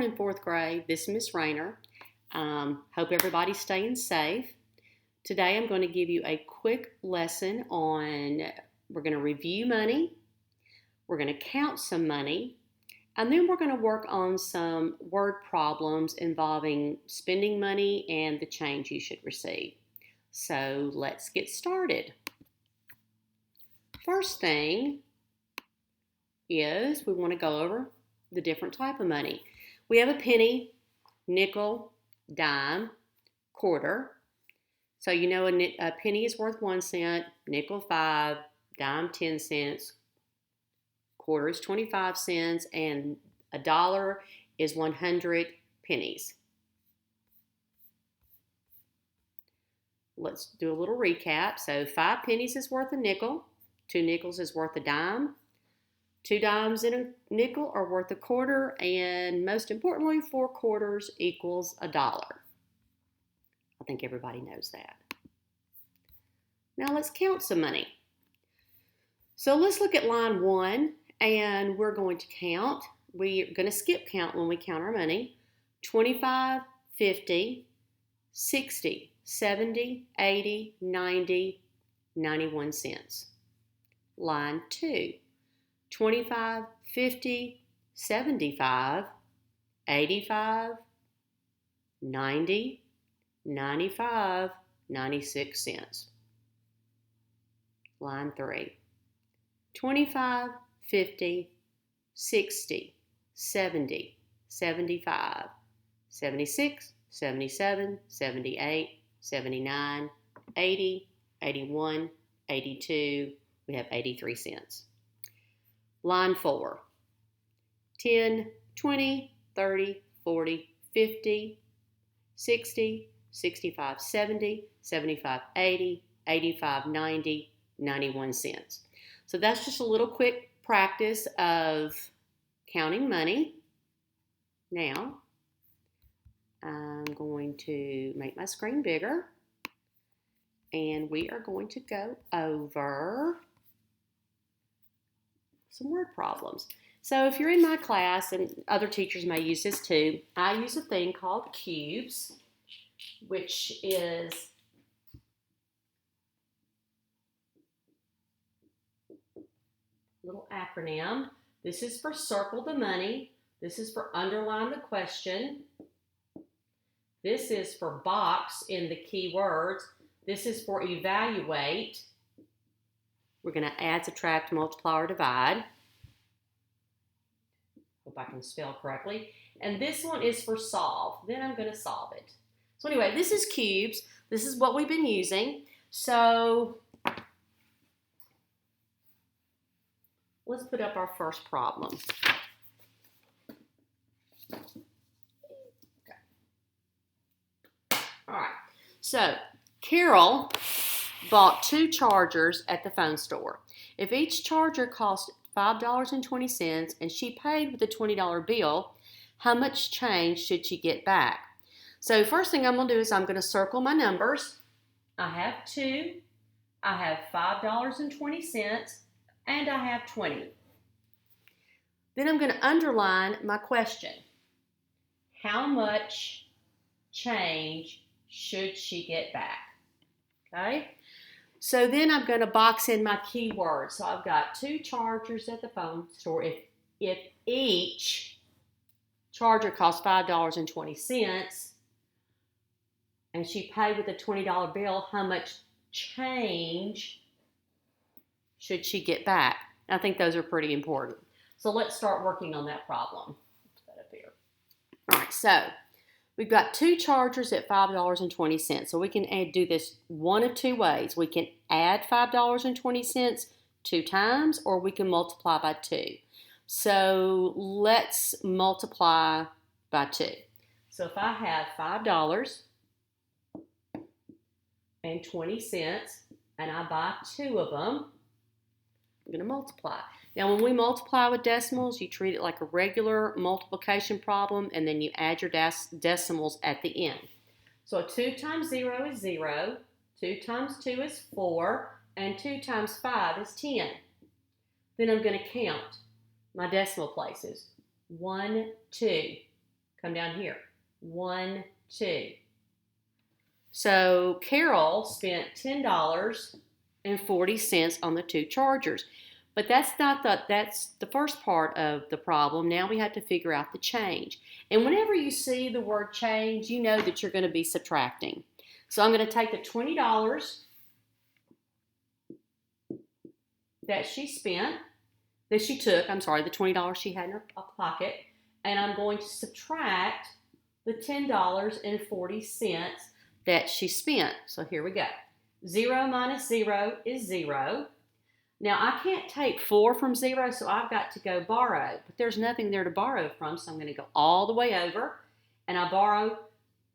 morning, fourth grade. This is Miss Rayner. Hope everybody's staying safe. Today I'm going to give you a quick lesson on, we're going to review money, we're going to count some money, and then we're going to work on some word problems involving spending money and the change you should receive. So let's get started. First thing is we want to go over the different type of money. We have a penny, nickel, dime, quarter. So you know a penny is worth 1 cent, nickel 5, dime 10 cents, quarter is 25 cents, and a dollar is 100 pennies. Let's do a little recap. So 5 pennies is worth a nickel, 2 nickels is worth a dime, 2 dimes in a nickel are worth a quarter, and most importantly, 4 quarters equals a dollar. I think everybody knows that. Now let's count some money. So let's look at line 1, and we're going to count. We're going to skip count when we count our money. 25, 50, 60, 70, 80, 90, 91 cents. Line 2. 25, 50, 75, 85, 90, 95, 96 cents. Line 3. 25, 50, 60, 70, 75, 76, 77, 78, 79, 80, 81, 82, we have 83 cents. Line 4, 10, 20, 30, 40, 50, 60, 65, 70, 75, 80, 85, 90, 91 cents. So that's just a little quick practice of counting money. Now, I'm going to make my screen bigger, and we are going to go over some word problems. So if you're in my class, and other teachers may use this too, I use a thing called cubes, which is a little acronym. This is for circle the money. This is for underline the question. This is for box in the keywords. This is for evaluate. We're going to add, subtract, multiply, or divide. Hope I can spell correctly. And this one is for solve. Then I'm going to solve it. So anyway, this is cubes. This is what we've been using. So let's put up our first problem. Okay. All right. So Carol bought 2 chargers at the phone store. If each charger cost $5.20 and she paid with a $20 bill, how much change should she get back? So first thing I'm going to do is I'm going to circle my numbers. I have 2, I have $5.20, and I have 20. Then I'm going to underline my question. How much change should she get back? Okay? So then I'm going to box in my keywords. So I've got 2 chargers at the phone store. If each charger costs $5.20 and she paid with a $20 bill, how much change should she get back? I think those are pretty important. So let's start working on that problem. Put that up here. All right, so we've got 2 chargers at $5.20. So we can do this one of 2 ways. We can add $5.20 2 times, or we can multiply by 2. So let's multiply by 2. So if I have $5.20 and I buy 2 of them, I'm going to multiply. Now, when we multiply with decimals, you treat it like a regular multiplication problem, and then you add your decimals at the end. So 2 times 0 is 0, 2 times 2 is 4, and 2 times 5 is 10. Then I'm going to count my decimal places. 1, 2. come down here. 1, 2. So Carol spent $10.40 on the 2 chargers. But that's the first part of the problem. Now we have to figure out the change. And whenever you see the word change, you know that you're going to be subtracting. So I'm going to take the $20 that she took, the $20 she had in her pocket, and I'm going to subtract the $10.40 that she spent. So here we go. 0 minus 0 is 0. Now, I can't take 4 from 0, so I've got to go borrow. But there's nothing there to borrow from, so I'm going to go all the way over. And if I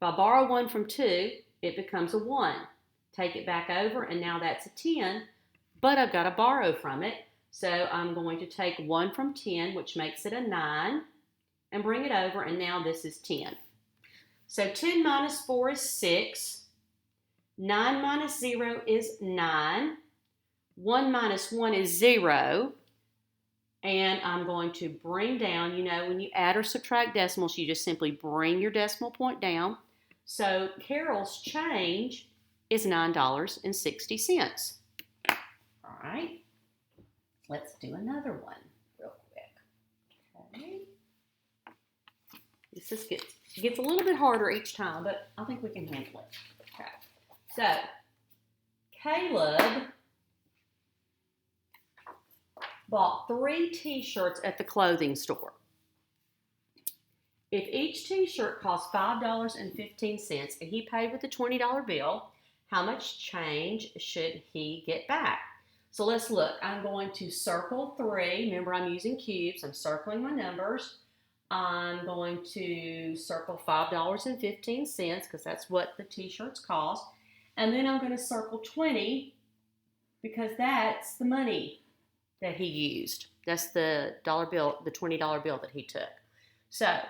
borrow 1 from 2, it becomes a 1. Take it back over, and now that's a 10. But I've got to borrow from it. So I'm going to take 1 from 10, which makes it a 9, and bring it over, and now this is 10. So 10 minus 4 is 6. 9 minus 0 is 9. 1 minus 1 is 0. And I'm going to bring down, when you add or subtract decimals, you just simply bring your decimal point down. So Carol's change is $9.60. All right. Let's do another one real quick. Okay. This just gets a little bit harder each time, but I think we can handle it. Okay. So Caleb bought 3 t-shirts at the clothing store. If each t-shirt cost $5.15 and he paid with a $20 bill, how much change should he get back? So let's look. I'm going to circle 3. Remember, I'm using cubes. I'm circling my numbers. I'm going to circle $5.15 because that's what the t-shirts cost. And then I'm going to circle 20 because that's the money that he used. That's the dollar bill, the $20 bill that he took. So,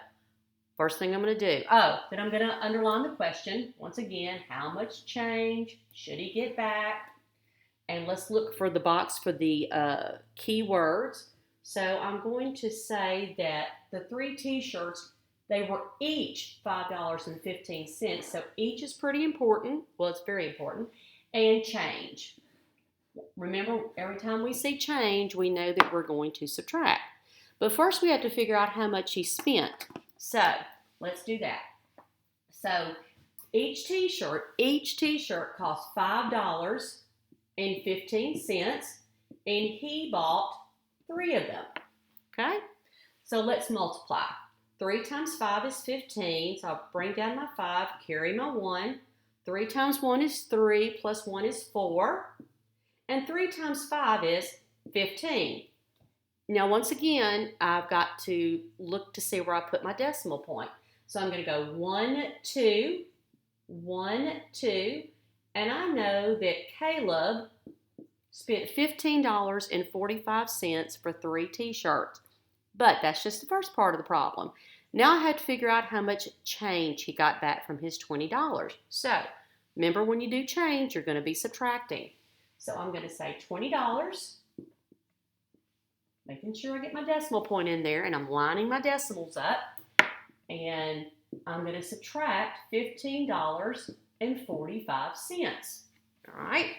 first thing I'm going to do, then I'm going to underline the question. Once again, how much change should he get back? And let's look for the box for the key words. So I'm going to say that the 3 t-shirts, they were each $5.15. So each is pretty important. Well, it's very important. And change. Remember, every time we see change, we know that we're going to subtract. But first we have to figure out how much he spent. So let's do that. So each t-shirt cost $5.15, and he bought 3 of them. Okay? So let's multiply. 3 times 5 is 15, so I'll bring down my 5, carry my 1. 3 times 1 is 3, plus 1 is 4. And 3 times 5 is 15. Now, once again, I've got to look to see where I put my decimal point. So I'm going to go 1, 2, 1, 2. And I know that Caleb spent $15.45 for 3 t-shirts. But that's just the first part of the problem. Now I have to figure out how much change he got back from his $20. So, remember, when you do change, you're going to be subtracting. So I'm going to say $20, making sure I get my decimal point in there, and I'm lining my decimals up. And I'm going to subtract $15.45. All right?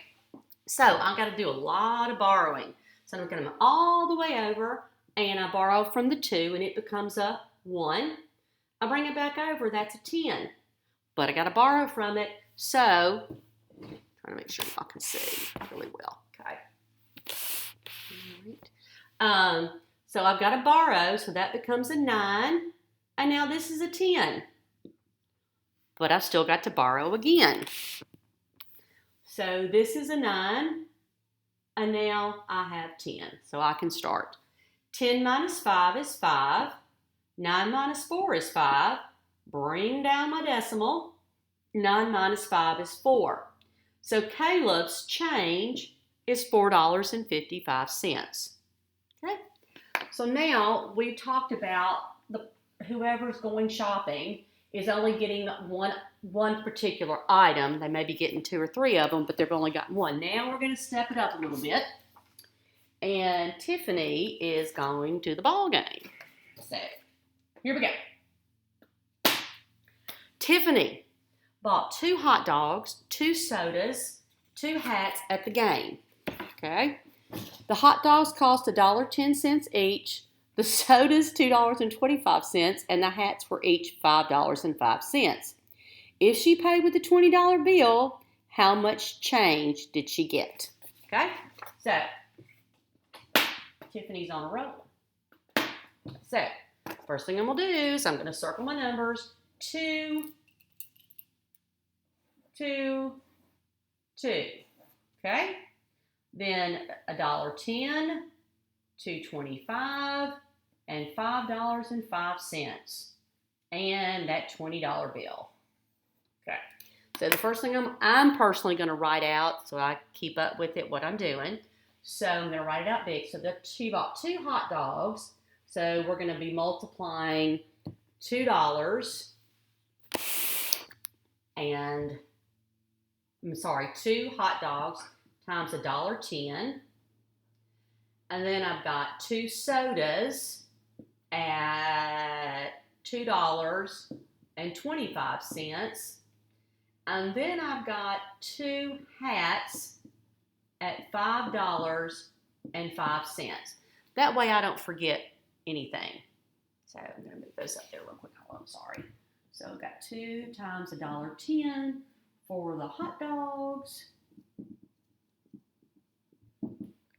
So I've got to do a lot of borrowing. So I'm going to come all the way over, and I borrow from the 2, and it becomes a 1. I bring it back over, that's a 10. But I got to borrow from it, so trying to make sure y'all can see really well. Okay. All right. So I've got to borrow, so that becomes a 9. And now this is a 10. But I've still got to borrow again. So this is a 9. And now I have 10. So I can start. 10 minus 5 is 5. 9 minus 4 is 5. Bring down my decimal. 9 minus 5 is 4. So Caleb's change is $4.55. Okay? So now we've talked about whoever's going shopping is only getting one particular item. They may be getting 2 or 3 of them, but they've only got 1. Now we're going to step it up a little bit. And Tiffany is going to the ball game. So, here we go. Tiffany bought 2 hot dogs, 2 sodas, 2 hats at the game. Okay? The hot dogs cost $1.10 each, the sodas $2.25, and the hats were each $5.05. If she paid with a $20 bill, how much change did she get? Okay? So, Tiffany's on a roll. So, first thing I'm going to do is I'm going to circle my numbers. 2, 2, 2. Okay? Then $1.10, $2.25, and $5.05. And that $20 bill. Okay. So the first thing I'm personally going to write out, so I keep up with it, what I'm doing. So I'm going to write it out big. So she bought 2 hot dogs. So we're going to be multiplying $2 and, 2 hot dogs times $1.10. And then I've got 2 sodas at $2.25. And then I've got 2 hats at $5.05. That way I don't forget anything. So I'm going to move those up there real quick. Oh, I'm sorry. So I've got 2 times $1.10 for the hot dogs.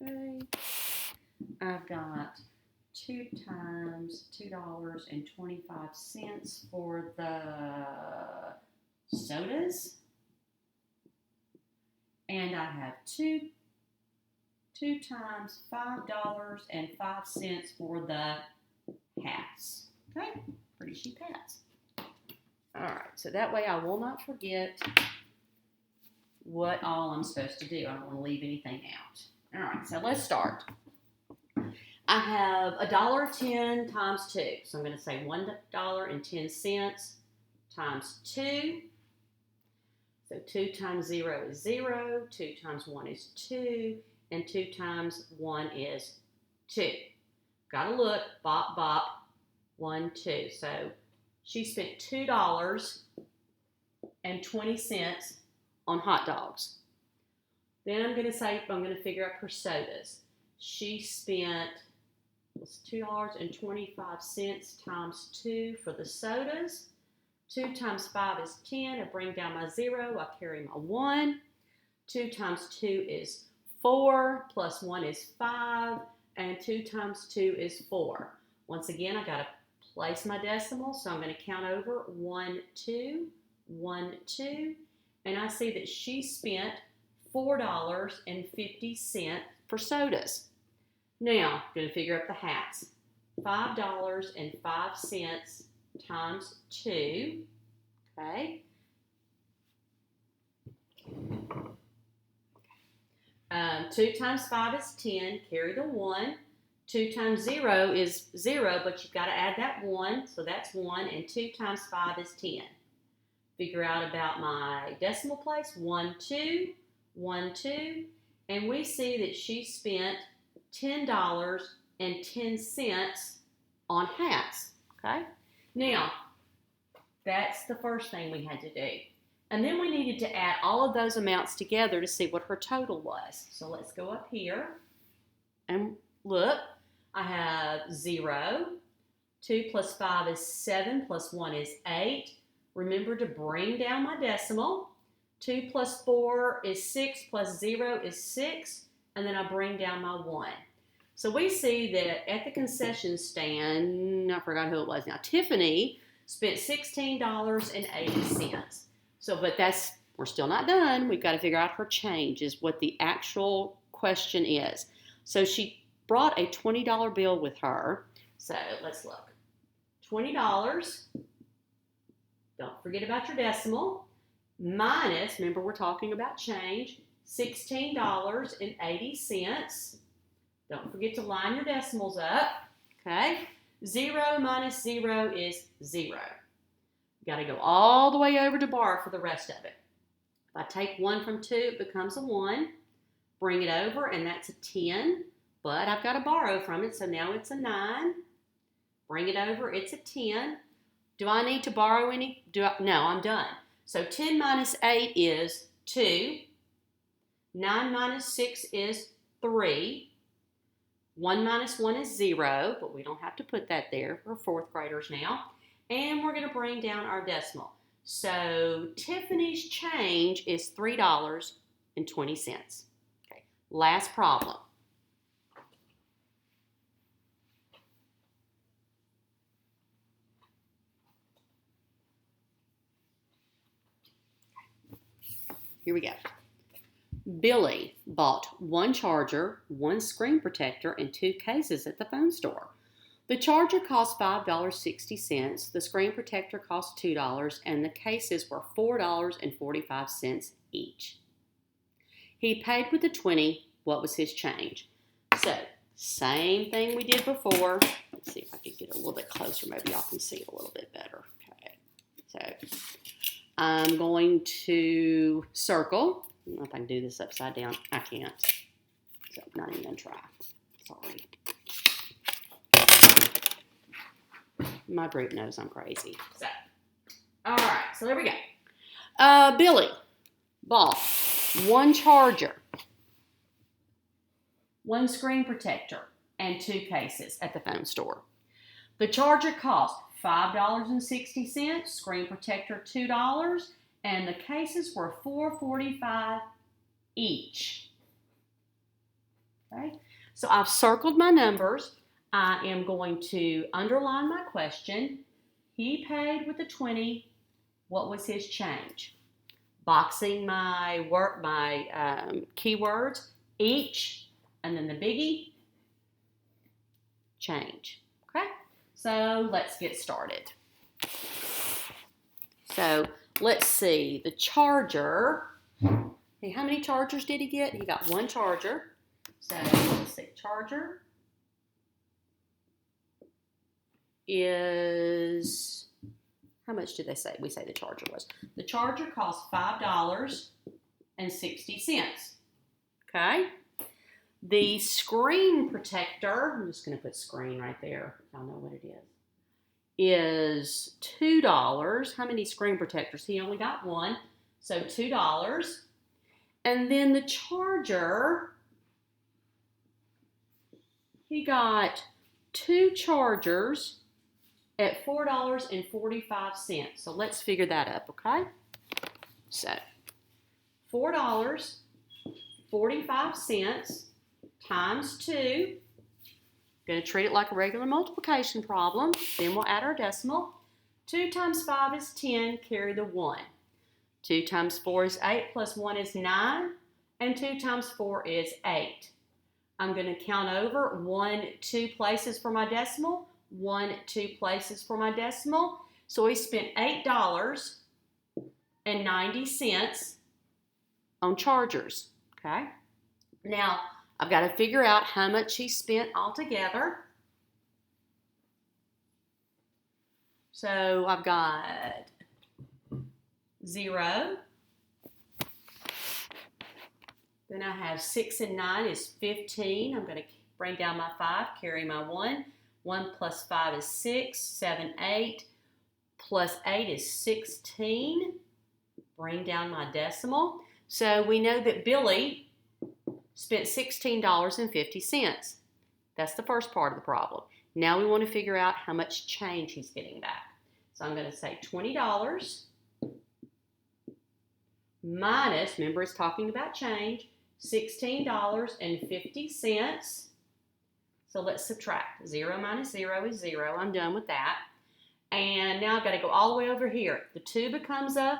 Okay. I've got 2 times $2.25 for the sodas. And I have 2 times $5.05 for the hats. Okay? Pretty cheap hats. All right, so that way I will not forget what all I'm supposed to do. I don't want to leave anything out. All right, so let's start. I have $1.10 times 2. So I'm going to say $1.10 times 2. So 2 times 0 is 0, 2 times 1 is 2, and 2 times 1 is 2. Got to look, bop, bop, 1, 2. So she spent $2.20 on hot dogs. Then I'm going to figure out her sodas. She spent $2.25 times 2 for the sodas. 2 times 5 is 10. I bring down my 0. I carry my 1. 2 times 2 is 4. Plus 1 is 5. And 2 times 2 is 4. Once again, I got to place my decimal. So I'm going to count over 1, 2, 1, 2. And I see that she spent $4.50 for sodas. Now, I'm going to figure out the hats. $5.05 times 2. Okay. 2 times 5 is 10. Carry the 1. 2 times 0 is 0, but you've got to add that 1. So that's 1. And 2 times 5 is 10. Figure out about my decimal place. 1, 2, 1, 2. And we see that she spent $10.10 on hats. Okay. Now, that's the first thing we had to do. And then we needed to add all of those amounts together to see what her total was. So let's go up here and look. I have 0. 2 plus 5 is 7 plus 1 is 8. Remember to bring down my decimal. 2 plus 4 is 6 plus 0 is 6. And then I bring down my 1. So we see that at the concession stand, I forgot who it was now, Tiffany spent $16.80. So, but we're still not done. We've got to figure out her change is what the actual question is. So she brought a $20 bill with her. So let's look. $20. Don't forget about your decimal. Minus, remember we're talking about change, $16.80. Don't forget to line your decimals up. Okay. 0 minus 0 is 0. You got to go all the way over to bar for the rest of it. If I take 1 from 2, it becomes a 1. Bring it over, and that's a 10. But I've got to borrow from it, so now it's a 9. Bring it over, it's a 10. Do I need to borrow any? No, I'm done. So 10 minus 8 is 2. 9 minus 6 is 3. 1 minus 1 is 0, but we don't have to put that there. We're fourth graders now. And we're going to bring down our decimal. So Tiffany's change is $3.20. Okay, last problem. Here we go. Billy bought 1 charger, 1 screen protector, and 2 cases at the phone store. The charger cost $5.60, the screen protector cost $2, and the cases were $4.45 each. He paid with a 20. What was his change? So, same thing we did before. Let's see if I can get a little bit closer. Maybe y'all can see it a little bit better. Okay. So, I'm going to circle. I don't know if I can do this upside down. I can't. So, I'm not even going to try. Sorry. My group knows I'm crazy. So, all right. So, there we go. Billy bought 1 charger, 1 screen protector, and 2 cases at the phone store. The charger cost $5.60, screen protector $2, and the cases were $4.45 each. Okay, so I've circled my numbers. I am going to underline my question. He paid with a 20. What was his change? Boxing my keywords, each, and then the biggie, change. Okay, so let's get started. So let's see, the charger. Hey, how many chargers did he get? He got 1 charger. So let's see, charger is, how much did they say? We say the charger was. The charger cost $5.60. Okay. The screen protector, I'm just going to put screen right there. Y'all know what it is $2. How many screen protectors? He only got 1. So $2. And then the charger, he got 2 chargers at $4.45. So let's figure that up, okay? So $4.45 times 2. Going to treat it like a regular multiplication problem. Then we'll add our decimal. 2 times 5 is 10. Carry the 1. 2 times 4 is 8 plus 1 is 9. And 2 times 4 is 8. I'm going to count over 1, 2 places for my decimal. 1, 2 places for my decimal. So we spent $8.90 on chargers. Okay. Now, I've got to figure out how much he spent altogether. So I've got 0. Then I have 6 and 9 is 15. I'm going to bring down my 5, carry my 1. 1 plus 5 is 6, 7, 8. Plus 8 is 16. Bring down my decimal. So we know that Billy spent $16.50. That's the first part of the problem. Now we want to figure out how much change he's getting back. So I'm going to say $20 minus, remember it's talking about change, $16.50. So let's subtract. 0 minus 0 is 0. I'm done with that. And now I've got to go all the way over here. The 2 becomes a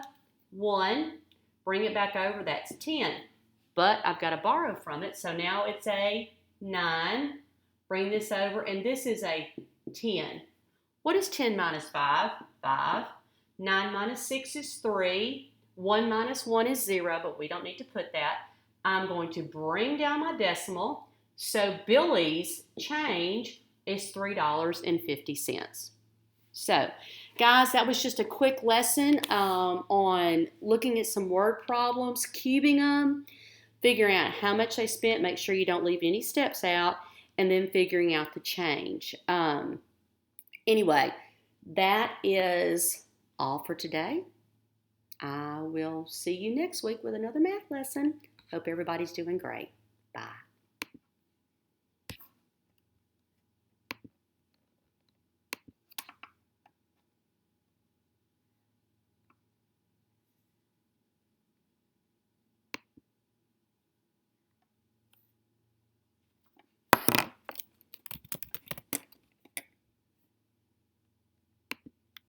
1. Bring it back over. That's 10. But I've got to borrow from it. So now it's a 9. Bring this over. And this is a 10. What is 10 minus 5? 5. 9 minus 6 is 3. 1 minus 1 is 0. But we don't need to put that. I'm going to bring down my decimal. So Billy's change is $3.50. So, guys, that was just a quick lesson on looking at some word problems, cubing them, figuring out how much they spent, make sure you don't leave any steps out, and then figuring out the change. Anyway, That is all for today. I will see you next week with another math lesson. Hope everybody's doing great. Bye.